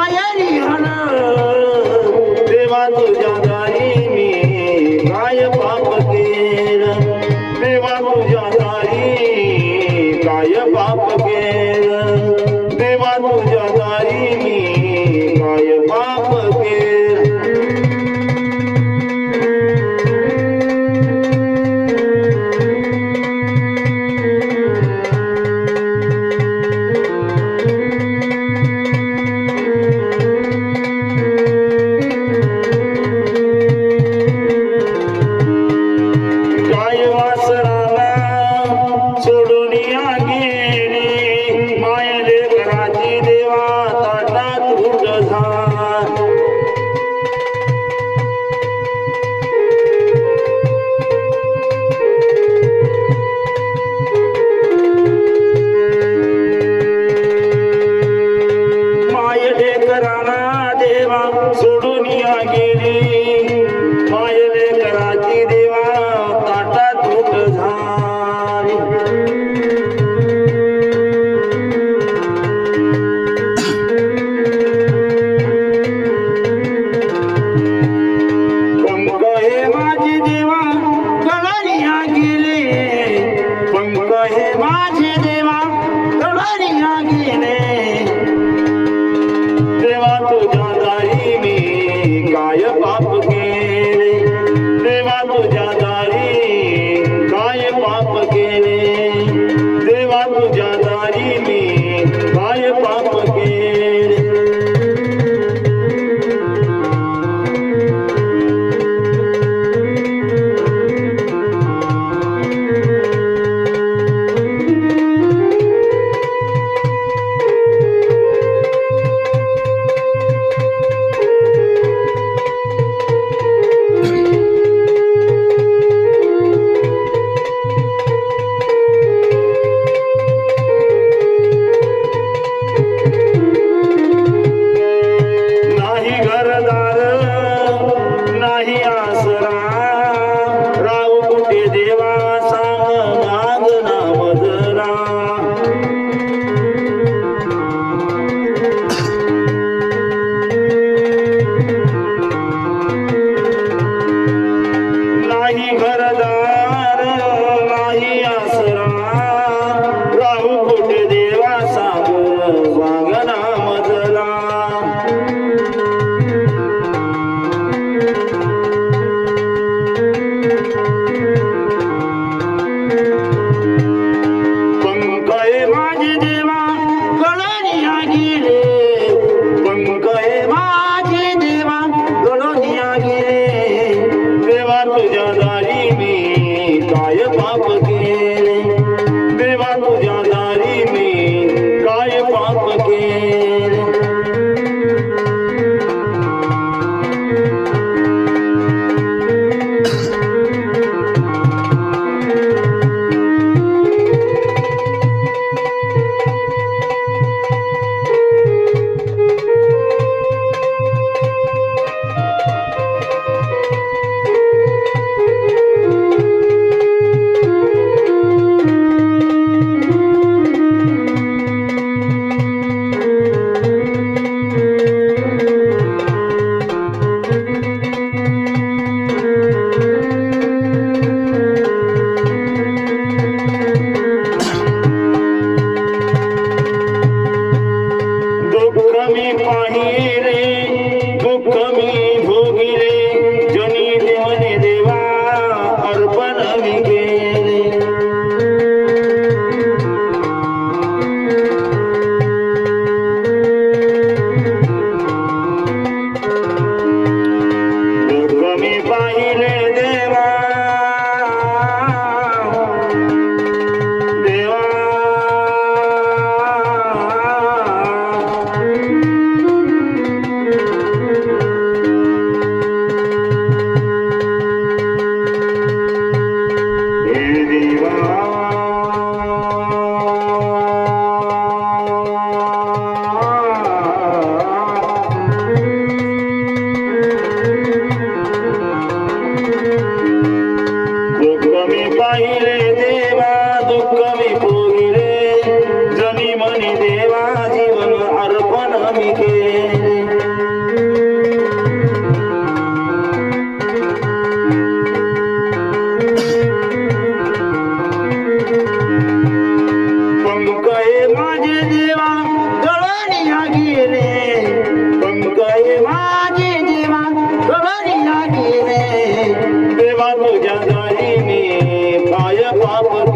मायारी हन देवा तुझ्या दारी मी काय पाप केलं देवा तुझ्या दारी काय पाप केलं देवा तुझ्या दारी मी काय पाप केलं सोडून या गेली मायले कराची देवा ताटात उठ झाली पंक हे माझे देवा कळारिया गेले पंक हे माझे देवा कळारिया गेले देवा तुझ्या दारी मी काय पाप केले देवा तुझ्या दारी काय पाप केले देवा तुझ्या दारी मी काय पाप केले नाही आसरा राहू कुठे देवा सांग मागना मजरा नाही घरदार नाही आसरा राहू कुठे देवा सांग मागना मजरा माझे देवा गळनिया गेले पंक हे माझे देवा गळनिया गेले देवा तुझ्या दारी मी काय पाप केले देवा तुझ्या दारी मी काय पाप केले मी पाहिले दुःख मी भोगिले जनी देवने देवा अर्पण मी केले दुःख मी पाहिले देवा देवा पाप